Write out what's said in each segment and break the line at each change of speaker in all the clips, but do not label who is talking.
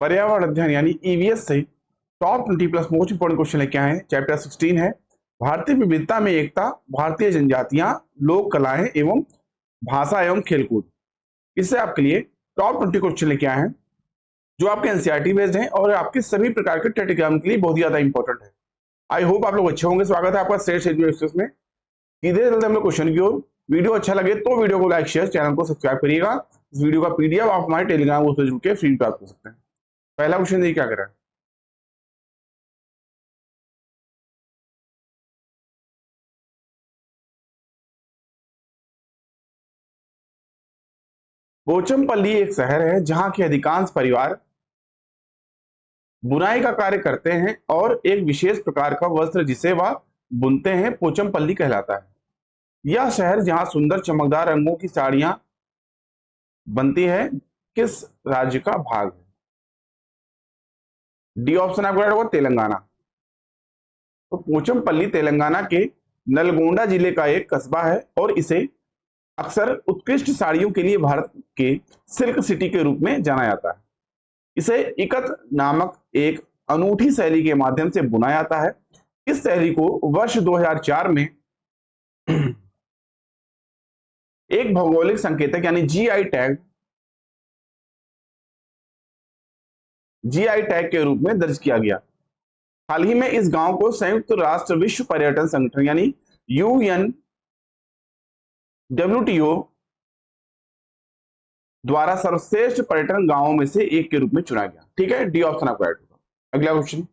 पर्यावरण अध्ययन यानी ईवीएस से top 20 plus most important question लेके आए हैं। चैप्टर 16 है भारतीय विविधता में एकता, भारतीय जनजातियां, लोक कलाएं एवं भाषा एवं खेलकूद। इससे आपके लिए टॉप 20 क्वेश्चन लेके आए हैं जो आपके एनसीईआरटी बेस्ड हैं और आपके सभी प्रकार के टेट एग्जाम के लिए बहुत ही ज्यादा इंपॉर्टेंट है। आई होप आप लोग अच्छे होंगे। स्वागत है आपका स्टेट एक्सप्रेस में। सीधे चलते हम लोग क्वेश्चन की ओर। वीडियो अच्छा लगे तो वीडियो को लाइक शेयर, चैनल को सब्सक्राइब करिएगा। इस वीडियो का पीडीएफ आप हमारे टेलीग्राम ग्रुप से जुड़ के फ्री प्राप्त कर सकते हैं। पहला क्वेश्चन देखिए क्या करें। पोचमपल्ली एक शहर है जहां के अधिकांश परिवार बुनाई का कार्य करते हैं और एक विशेष प्रकार का वस्त्र जिसे वह बुनते हैं पोचमपल्ली कहलाता है। यह शहर जहां सुंदर चमकदार रंगों की साड़ियां बनती है किस राज्य का भाग है? डी ऑप्शन आपको होगा तेलंगाना। तो पोचमपल्ली तेलंगाना के नलगोंडा जिले का एक कस्बा है और इसे अक्सर उत्कृष्ट साड़ियों के लिए भारत के सिल्क सिटी के रूप में जाना जाता है। इसे इकत नामक एक अनूठी शैली के माध्यम से बुना जाता है। इस शैली को वर्ष 2004 में एक भौगोलिक संकेतक यानी जीआई टैग के रूप में दर्ज किया गया। हाल ही में इस गांव को संयुक्त राष्ट्र विश्व पर्यटन संगठन यानी UNWTO द्वारा सर्वश्रेष्ठ पर्यटन गांवों में से एक के रूप में चुना गया। ठीक है, डी ऑप्शन आपका राइट होगा। अगला क्वेश्चन,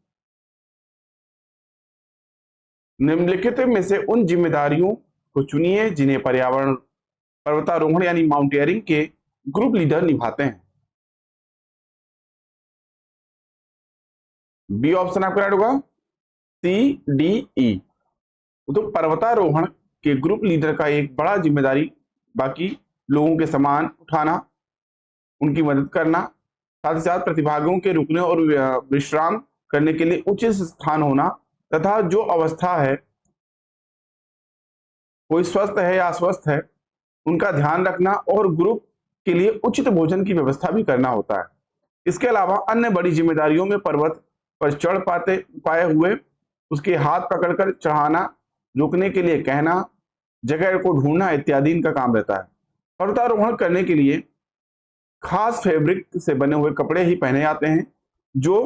निम्नलिखित में से उन जिम्मेदारियों को चुनिए जिन्हें पर्यावरण पर्वतारोहण यानी माउंटेनियरिंग के ग्रुप लीडर निभाते हैं। बी ऑप्शन आपका राइट होगा, CDE। तो पर्वतारोहण के ग्रुप लीडर का एक बड़ा जिम्मेदारी बाकी लोगों के सामान उठाना, उनकी मदद करना, साथ ही साथ प्रतिभागियों के रुकने और विश्राम करने के लिए उचित स्थान होना तथा जो अवस्था है कोई स्वस्थ है या अस्वस्थ है उनका ध्यान रखना और ग्रुप के लिए उचित भोजन की व्यवस्था भी करना होता है। इसके अलावा अन्य बड़ी जिम्मेदारियों में पर्वत पर चढ़ पाए हुए उसके हाथ पकड़कर चढ़ाना, रुकने के लिए कहना, जगह को ढूंढना इत्यादि इनका काम रहता है। पर्वतारोहण करने के लिए खास फैब्रिक से बने हुए कपड़े ही पहने जाते हैं जो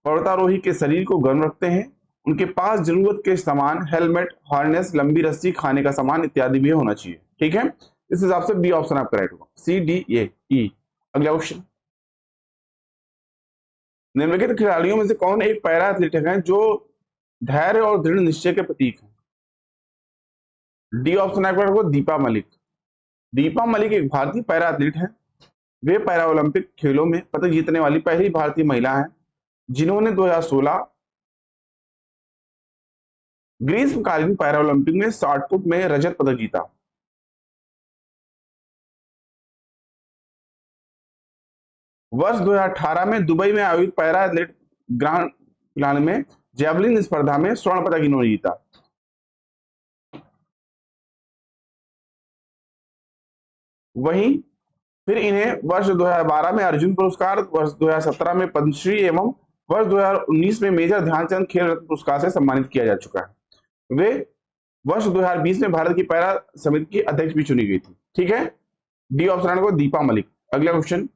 पर्वतारोही के शरीर को गर्म रखते हैं। उनके पास जरूरत के सामान, हेलमेट, हार्नेस, लंबी रस्सी, खाने का सामान इत्यादि भी होना चाहिए। ठीक है, इस हिसाब से बी ऑप्शन आपका राइट होगा, CDE। अगला क्वेश्चन, निम्नलिखित खिलाड़ियों में से कौन एक पैरा एथलीट है जो धैर्य और दृढ़ निश्चय के प्रतीक है? डी ऑप्शन आपका होगा, दीपा मलिक। दीपा मलिक एक भारतीय पैरा एथलीट है। वे पैरा ओलंपिक खेलों में पदक जीतने वाली पहली भारतीय महिला हैं जिन्होंने 2016 ग्रीष्मकालीन पैरा ओलंपिक में शॉटपुट में रजत पदक जीता। वर्ष 2018 में दुबई में आयोजित पैरा एथलेट ग्रांड फिनाले में जेवलिन स्पर्धा में स्वर्ण पदक इन्होंने जीता। वहीं फिर इन्हें वर्ष 2012 में अर्जुन पुरस्कार, वर्ष 2017 में पद्मश्री एवं वर्ष 2019 में मेजर ध्यानचंद खेल रत्न पुरस्कार से सम्मानित किया जा चुका है। वे वर्ष 2020 में भारत की पैरा समिति की अध्यक्ष भी चुनी गई थी। ठीक है, डी ऑप्शन को दीपा मलिक। अगला क्वेश्चन,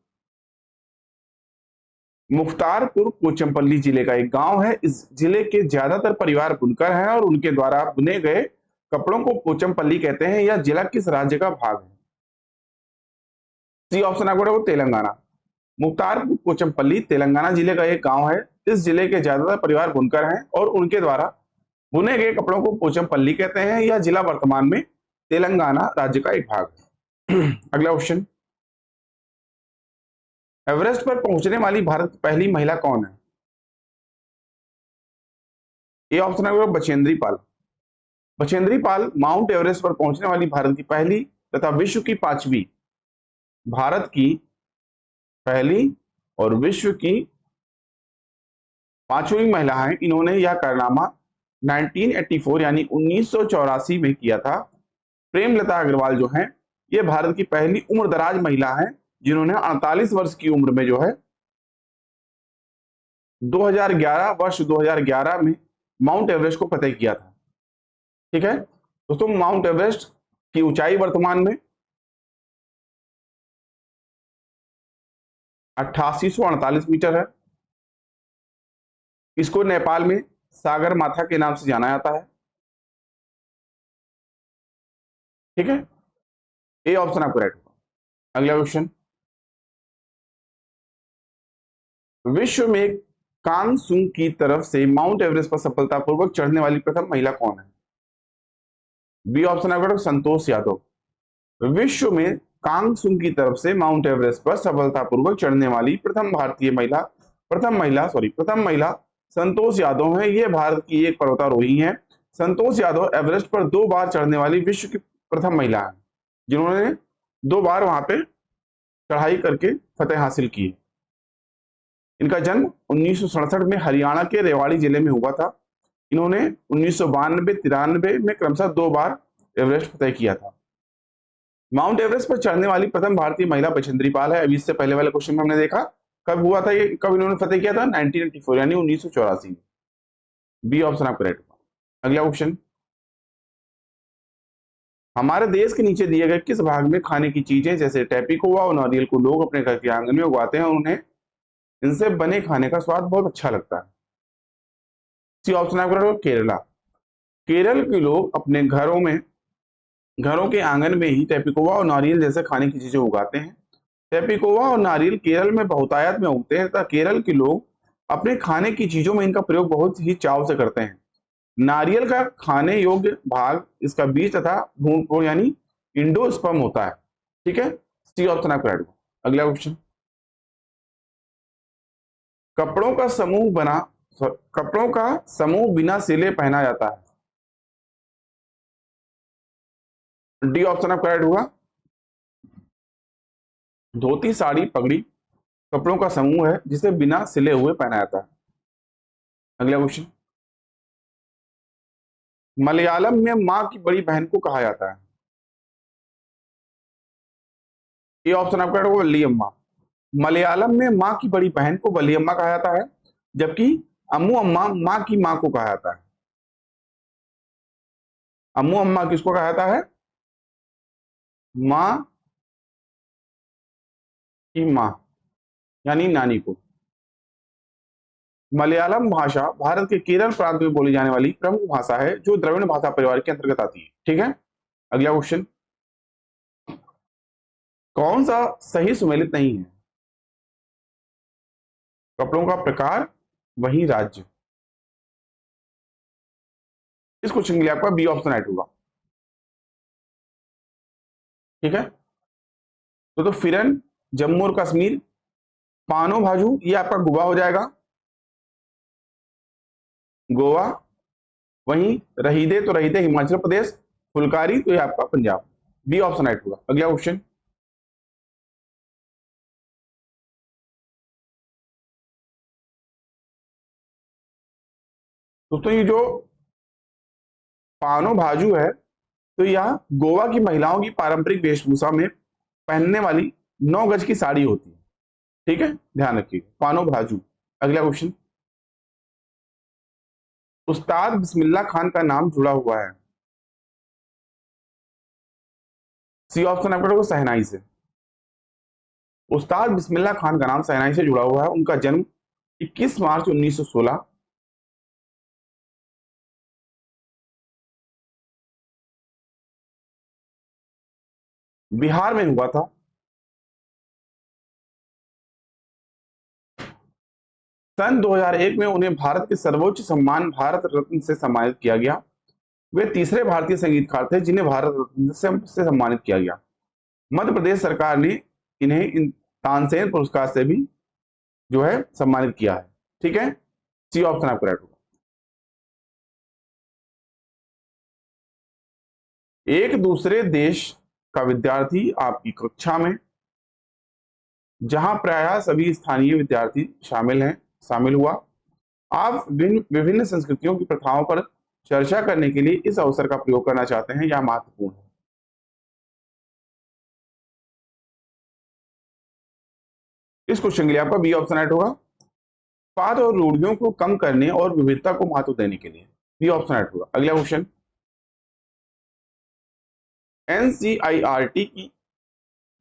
मुख्तारपुर पोचमपल्ली जिले का एक गांव है। इस जिले के ज्यादातर परिवार बुनकर हैं और उनके द्वारा बुने गए कपड़ों को पोचमपल्ली कहते हैं। यह जिला किस राज्य का भाग है? सी ऑप्शन आपको तेलंगाना। मुख्तारपुर पोचमपल्ली तेलंगाना जिले का एक गांव है। इस जिले के ज्यादातर परिवार बुनकर हैं और उनके द्वारा बुने गए कपड़ों को पोचमपल्ली कहते हैं। यह जिला वर्तमान में तेलंगाना राज्य का एक भाग है। अगला क्वेश्चन, एवरेस्ट पर पहुंचने वाली भारत की पहली महिला कौन है? ए ऑप्शन है बचेंद्री पाल। बचेंद्री पाल माउंट एवरेस्ट पर पहुंचने वाली भारत की पहली तथा विश्व की पांचवी भारत की पहली और विश्व की पांचवी महिला है। इन्होंने यह कारनामा 1984 यानी 1984 में किया था। प्रेमलता अग्रवाल जो है ये भारत की पहली उम्रदराज महिला है जिन्होंने 48 वर्ष की उम्र में जो है वर्ष 2011 में माउंट एवरेस्ट को फतेह किया था। ठीक है दोस्तों, माउंट एवरेस्ट की ऊंचाई वर्तमान में 8848 मीटर है। इसको नेपाल में सागर माथा के नाम से जाना जाता है। ठीक है, ए ऑप्शन आपको राइट होगा। अगला क्वेश्चन, विश्व में कांगसुंग की तरफ से माउंट एवरेस्ट पर सफलतापूर्वक चढ़ने वाली प्रथम महिला कौन है? बी ऑप्शन आपका संतोष यादव। विश्व में कांगसुंग की तरफ से माउंट एवरेस्ट पर सफलतापूर्वक चढ़ने वाली प्रथम महिला संतोष यादव है। ये भारत की एक पर्वतारोही है। संतोष यादव एवरेस्ट पर 2 बार चढ़ने वाली विश्व की प्रथम महिला है, जिन्होंने 2 बार वहां पे चढ़ाई करके फतेह हासिल की। इनका जन्म 1967 में हरियाणा के रेवाड़ी जिले में हुआ था। इन्होंने 1992-93 में क्रमशः 2 बार एवरेस्ट फतेह किया था। माउंट एवरेस्ट पर चढ़ने वाली प्रथम भारतीय महिला बछेंद्री पाल है। अभी इससे पहले वाले क्वेश्चन में हमने देखा कब हुआ था, ये कब इन्होंने फतेह किया था? 1984 यानी 1984 में। बी ऑप्शन आपका राइट होगा। अगला क्वेश्चन, हमारे देश के नीचे दिए गए किस भाग में खाने की चीजें जैसे टैपीकोवा और नारियल को लोग अपने घर के आंगन में उगाते हैं और उन्हें इनसे बने खाने का स्वाद बहुत अच्छा लगता है? सी ऑप्शन आपका राइट होगा, केरला। केरल के लोग अपने घरों के आंगन में ही टैपीकोवा और नारियल जैसे खाने की चीजें उगाते हैं। टैपीकोवा और नारियल केरल में बहुतायत में उगते हैं तथा केरल के लोग अपने खाने की चीजों में इनका प्रयोग बहुत ही चाव से करते हैं। नारियल का खाने योग्य भाग इसका बीज तथा भ्रूण यानी इंडोस्पर्म होता है। ठीक है, सी ऑप्शन आपका राइट होगा। अगला क्वेश्चन, कपड़ों का समूह बिना सिले पहना जाता है। डी ऑप्शन आपका राइट होगा। धोती, साड़ी, पगड़ी कपड़ों का समूह है जिसे बिना सिले हुए पहना जाता है। अगला क्वेश्चन, मलयालम में मां की बड़ी बहन को कहा जाता है। ये ऑप्शन आपका राइट होगा, वल्लियम्मा। मलयालम में मां की बड़ी बहन को वल्लियम्मा कहा जाता है, जबकि अम्मू अम्मा मां की मां को कहा जाता है। अम्मू अम्मा किसको कहा जाता है? मां की मां यानी नानी को। मलयालम भाषा भारत के केरल प्रांत में बोली जाने वाली प्रमुख भाषा है जो द्रविड़ भाषा परिवार के अंतर्गत आती है। ठीक है, अगला क्वेश्चन, कौन सा सही सुमेलित नहीं है? कपड़ों का प्रकार वही राज्य। इस क्वेश्चन के लिए आपका बी ऑप्शन राइट होगा। ठीक है, तो फिरन, जम्मू और कश्मीर, पानो भाजू ये आपका गोवा हो जाएगा, गोवा। वहीं रहीदे तो रहीदे हिमाचल प्रदेश, फुलकारी तो ये आपका पंजाब। बी ऑप्शन राइट होगा। अगला क्वेश्चन, दोस्तों ये जो पानो भाजू है तो यह गोवा की महिलाओं की पारंपरिक वेशभूषा में पहनने वाली 9 गज की साड़ी होती है। ठीक है, ध्यान रखिए, पानो भाजू। अगला क्वेश्चन, उस्ताद बिस्मिल्लाह खान का नाम जुड़ा हुआ है। सी ऑप्शन आपका होगा, शहनाई से। उस्ताद बिस्मिल्लाह खान का नाम शहनाई से जुड़ा हुआ है। उनका जन्म 21 मार्च 1916 बिहार में हुआ था। सन 2001 में उन्हें भारत के सर्वोच्च सम्मान भारत रत्न से सम्मानित किया गया। वे तीसरे भारतीय संगीतकार थे जिन्हें भारत रत्न से सम्मानित किया गया। मध्य प्रदेश सरकार ने इन्हें इन तानसेन पुरस्कार से भी जो है सम्मानित किया है। ठीक है, सी ऑप्शन आपको राइट होगा। एक दूसरे देश का विद्यार्थी आपकी कक्षा में, जहां प्रायः सभी स्थानीय विद्यार्थी शामिल हुआ। आप विभिन्न संस्कृतियों की प्रथाओं पर चर्चा करने के लिए इस अवसर का प्रयोग करना चाहते हैं, यह महत्वपूर्ण है। इस क्वेश्चन के लिए आपका बी ऑप्शन राइट होगा। उत्पाद और रूढ़ियों को कम करने और विविधता को महत्व देने के लिए। बी ऑप्शन राइट होगा। अगला क्वेश्चन, एनसीईआरटी की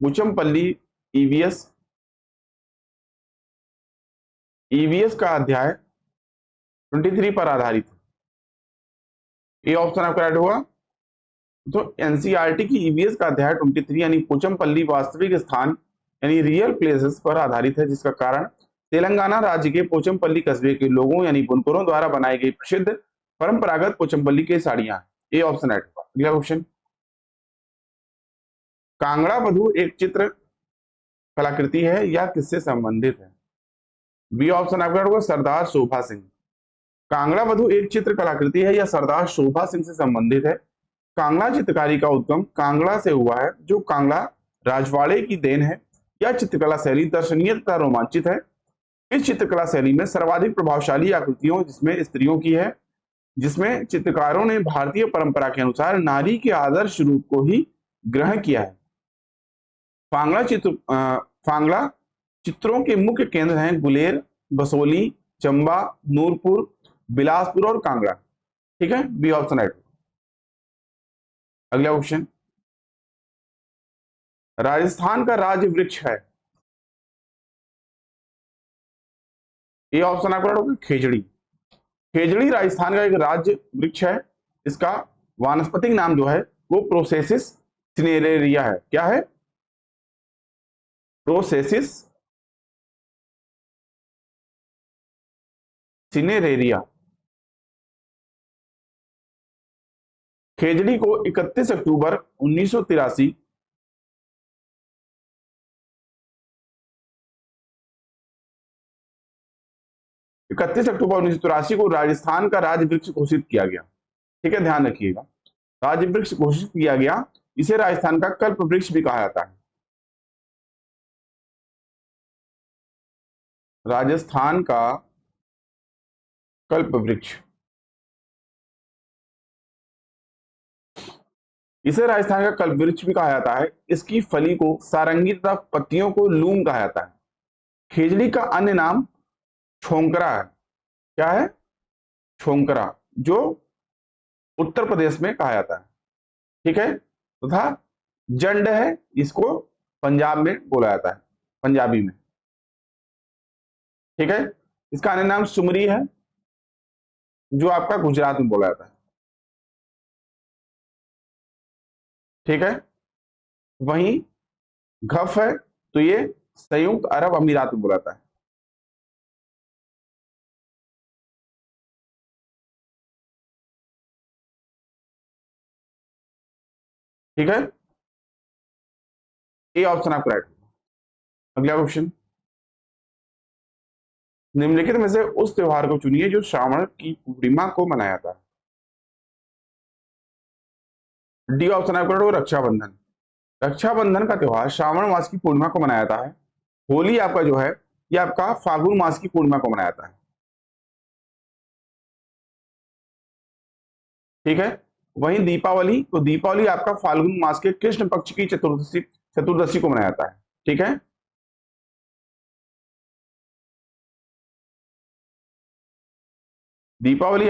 मुचमपल्ली ईवीएस का अध्याय 23 पर आधारित है। ए ऑप्शन आपका राइट होगा। तो एनसीईआरटी की ईवीएस का अध्याय 23 यानी पोचमपल्ली वास्तविक स्थान यानी रियल प्लेसेस पर आधारित है, जिसका कारण तेलंगाना राज्य के पोचमपल्ली कस्बे के लोगों यानी बुनकरों द्वारा बनाई गई प्रसिद्ध परंपरागत पोचमपल्ली की साड़ियां। ए ऑप्शन राइट होगा। अगला क्वेश्चन, कांगड़ा वधु एक चित्र कलाकृति है या किससे संबंधित है? बी ऑप्शन आपका होगा सरदार शोभा सिंह। कांगड़ा वधु एक चित्र कलाकृति है या सरदार शोभा सिंह से संबंधित है। कांगड़ा चित्रकारी का उद्गम कांगड़ा से हुआ है, जो कांगड़ा राजवाड़े की देन है। यह चित्रकला शैली दर्शनीय तथा रोमांचित है। इस चित्रकला शैली में सर्वाधिक प्रभावशाली आकृतियों जिसमें स्त्रियों की है, जिसमें चित्रकारों ने भारतीय परंपरा के अनुसार नारी के आदर्श रूप को ही ग्रहण किया है। फांगड़ा चित्रों के मुख्य केंद्र हैं गुलेर, बसोली, चंबा, नूरपुर, बिलासपुर और कांगड़ा। ठीक है, बी ऑप्शन राइट। अगला क्वेश्चन, राजस्थान का राज्य वृक्ष है। ये ऑप्शन आपका राइट होगा खेजड़ी। खेजड़ी राजस्थान का एक राज्य वृक्ष है। इसका वानस्पतिक नाम जो है वो प्रोसेसिस सिनेरेरिया है। क्या है? Processes cineraria. खेजड़ी को 31 अक्टूबर 1983 को राजस्थान का राज्य वृक्ष घोषित किया गया। ठीक है, ध्यान रखिएगा, राज्य वृक्ष घोषित किया गया। इसे राजस्थान का कल्प वृक्ष भी कहा जाता है। राजस्थान का कल्प वृक्ष, इसे राजस्थान का कल्प वृक्ष भी कहा जाता है। इसकी फली को सारंगी तथा पत्तियों को लूम कहा जाता है। खेजड़ी का अन्य नाम छोंकरा है। क्या है? छोंकरा, जो उत्तर प्रदेश में कहा जाता है। ठीक है, तथा जंड है, इसको पंजाब में बोला जाता है, पंजाबी में। ठीक है, इसका अन्य नाम सुमरी है, जो आपका गुजरात में बोला जाता है। ठीक है, वहीं घफ है, तो ये संयुक्त अरब अमीरात में बोला जाता है। ठीक है, ए ऑप्शन आपका राइट होगा। अगला क्वेश्चन, निम्नलिखित में से उस त्योहार को चुनिए जो श्रावण की पूर्णिमा को मनाया जाता है। डी ऑप्शन आपका राइट होगा रक्षाबंधन। रक्षाबंधन का त्योहार श्रावण मास की पूर्णिमा को मनाया जाता है। होली आपका जो है ये आपका फागुन मास की पूर्णिमा को मनाया जाता है। ठीक है, वहीं दीपावली, तो दीपावली आपका फाल्गुन मास के कृष्ण पक्ष की चतुर्दशी को मनाया जाता है। ठीक है, दिवाली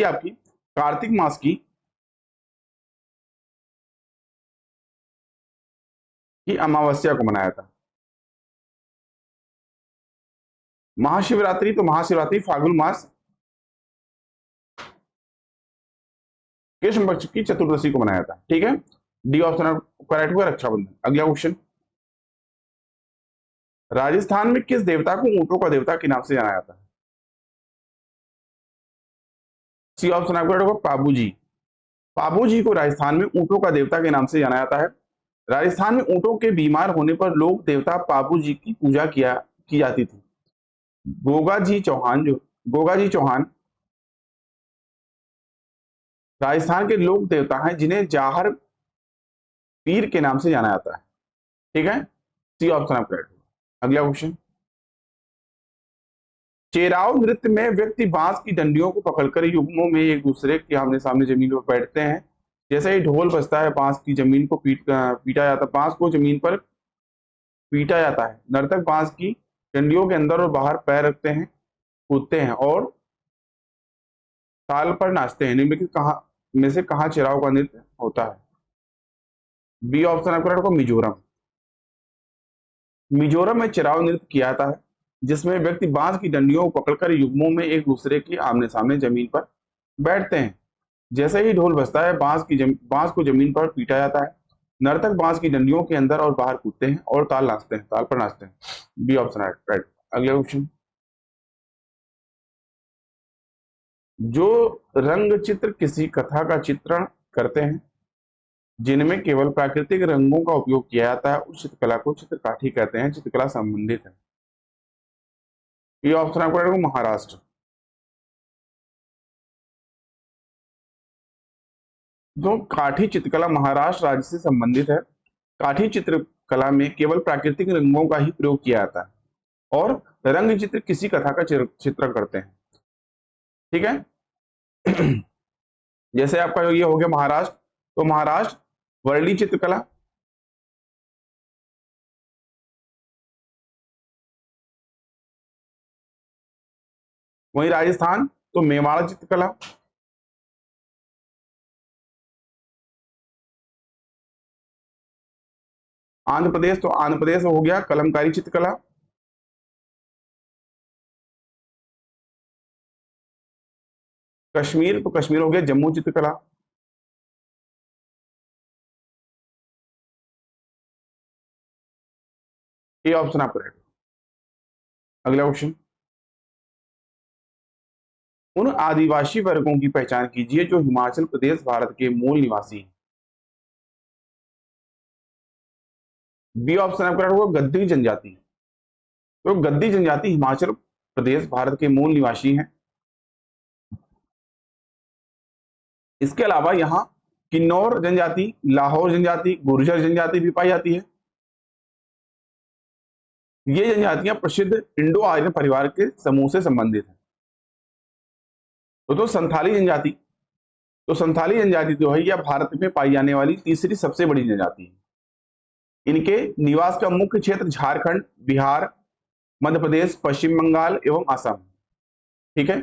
आपकी कार्तिक मास की अमावस्या को मनाया था। महाशिवरात्रि, तो महाशिवरात्रि फाल्गुन मास कृष्ण पक्ष की चतुर्दशी को मनाया था। ठीक है, डी ऑप्शन करेक्ट हुआ रक्षाबंधन। अगला क्वेश्चन, राजस्थान में किस देवता को ऊंटों का देवता के नाम से जाना जाता है? सी ऑप्शन आपका होगा पाबूजी। पाबूजी को राजस्थान में ऊंटों का देवता के नाम से जाना जाता है। राजस्थान में ऊंटों के बीमार होने पर लोक देवता पाबूजी की पूजा की जाती थी। गोगा जी चौहान राजस्थान के लोक देवता हैं, जिन्हें जाहर पीर के नाम से जाना जाता है। ठीक है, सी ऑप्शन आप करेक्ट होगा। अगला क्वेश्चन, चेराव नृत्य में व्यक्ति बांस की डंडियों को पकड़कर युग्मों में एक दूसरे के आमने सामने जमीन पर बैठते हैं। जैसे ही ढोल बजता है, बांस की जमीन को पीटा जाता है, बांस को जमीन पर पीटा जाता है। नर्तक बांस की डंडियों के अंदर और बाहर पैर रखते हैं, कूदते हैं और ताल पर नाचते हैं। निम्नलिखित कहाँ में से कहाँ चिराव का नृत्य होता है? बी ऑप्शन आपका राइट होगा, मिजोरम। मिजोरम में चिराव नृत्य किया जाता है, जिसमें व्यक्ति बांस की डंडियों को पकड़कर युग्मों में एक दूसरे के आमने सामने जमीन पर बैठते हैं। जैसे ही ढोल बजता है, बांस को जमीन पर पीटा जाता है। नर्तक बांस की डंडियों के अंदर और बाहर कूदते हैं और ताल पर नाचते हैं। B option right. अगला क्वेश्चन, जो रंग चित्र किसी कथा का चित्रण करते हैं जिनमें केवल प्राकृतिक रंगों का उपयोग किया जाता है, उस चित्रकला को चित्रकाठी कहते हैं। चित्रकला संबंधित है। ये ऑप्शन आपको रहेगा महाराष्ट्र। जो काठी चित्रकला महाराष्ट्र राज्य से संबंधित है। काठी चित्रकला में केवल प्राकृतिक रंगों का ही प्रयोग किया जाता है और रंग चित्र किसी कथा का चित्रण करते हैं। ठीक है। जैसे आपका ये हो गया महाराष्ट्र, तो महाराष्ट्र वर्ली चित्रकला, वहीं राजस्थान तो मेवाड़ चित्रकला, आंध्र प्रदेश तो आंध्र प्रदेश हो गया कलमकारी चित्रकला, कश्मीर तो कश्मीर हो गया जम्मू चित्रकला, ये ऑप्शन आपका राइट। अगला क्वेश्चन, उन आदिवासी वर्गों की पहचान कीजिए जो हिमाचल प्रदेश भारत के मूल निवासी हैं। बी ऑप्शन आपका राइट होगा गद्दी जनजाति। तो गद्दी जनजाति हिमाचल प्रदेश भारत के मूल निवासी हैं। इसके अलावा यहाँ किन्नौर जनजाति, लाहौर जनजाति, गुर्जर जनजाति भी पाई जाती है। ये जनजातियां प्रसिद्ध इंडो आर्यन परिवार के समूह से संबंधित हैं। तो संथाली जनजाति, तो संथाली जनजाति जो है यह भारत में पाई जाने वाली तीसरी सबसे बड़ी जनजाति है। इनके निवास का मुख्य क्षेत्र झारखंड, बिहार, मध्य प्रदेश, पश्चिम बंगाल एवं असम। ठीक है।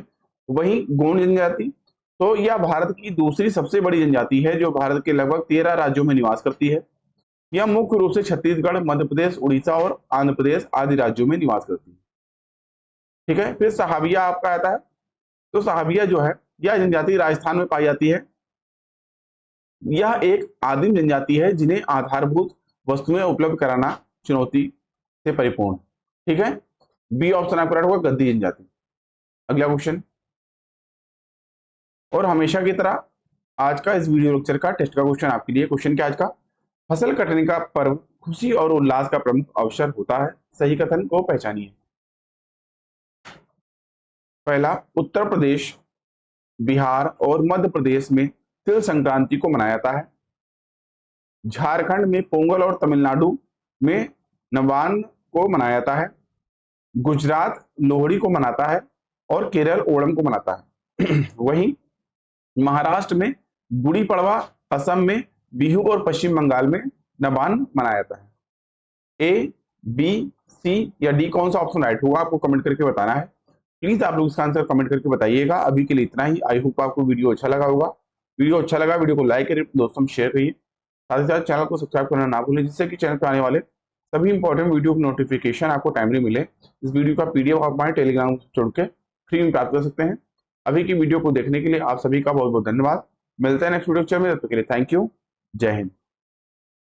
वहीं गोंड जनजाति, तो यह भारत की दूसरी सबसे बड़ी जनजाति है जो भारत के लगभग 13 राज्यों में निवास करती है। यह मुख्य रूप से छत्तीसगढ़, मध्य प्रदेश, उड़ीसा और आंध्र प्रदेश आदि राज्यों में निवास करती है। ठीक है। फिर सहाबिया आपका आता है, तो सहाबिया जो है यह जनजाति राजस्थान में पाई जाती है। यह एक आदिम जनजाति है जिन्हें आधारभूत वस्तुएं उपलब्ध कराना चुनौती से परिपूर्ण। ठीक है। बी ऑप्शन आपका राइट होगा गद्दी जनजाति। अगला क्वेश्चन, और हमेशा की तरह आज का इस वीडियो लेक्चर का टेस्ट का क्वेश्चन आपके लिए। क्वेश्चन क्या आज का, फसल कटने का पर्व खुशी और उल्लास का प्रमुख अवसर होता है, सही कथन को पहचानिए। पहला, उत्तर प्रदेश, बिहार और मध्य प्रदेश में तिल संक्रांति को मनाया जाता है। झारखंड में पोंगल और तमिलनाडु में नवान्न को मनाया जाता है। गुजरात लोहड़ी को मनाता है और केरल ओणम को मनाता है। वहीं महाराष्ट्र में गुड़ी पड़वा, असम में बिहू और पश्चिम बंगाल में नवान्न मनाया जाता है। ए, बी, सी या डी कौन सा ऑप्शन राइट होगा आपको कमेंट करके बताना है। प्लीज आप लोग इसका आंसर कमेंट करके बताइएगा। अभी के लिए इतना ही। आई होप आपको वीडियो अच्छा लगा होगा। वीडियो अच्छा लगा वीडियो को लाइक करिए, दोस्तों में शेयर करिए, साथ ही साथ चैनल को सब्सक्राइब करना ना भूलें, जिससे कि चैनल पर आने वाले सभी इंपॉर्टेंट वीडियो की नोटिफिकेशन आपको टाइमली मिले। इस वीडियो का पीडीएफ आप हमारे टेलीग्राम जुड़ के फ्री में प्राप्त कर सकते हैं। अभी की वीडियो को देखने के लिए आप सभी का बहुत बहुत धन्यवाद। मिलते हैं नेक्स्ट वीडियो में, तब तक के लिए थैंक यू। जय हिंद।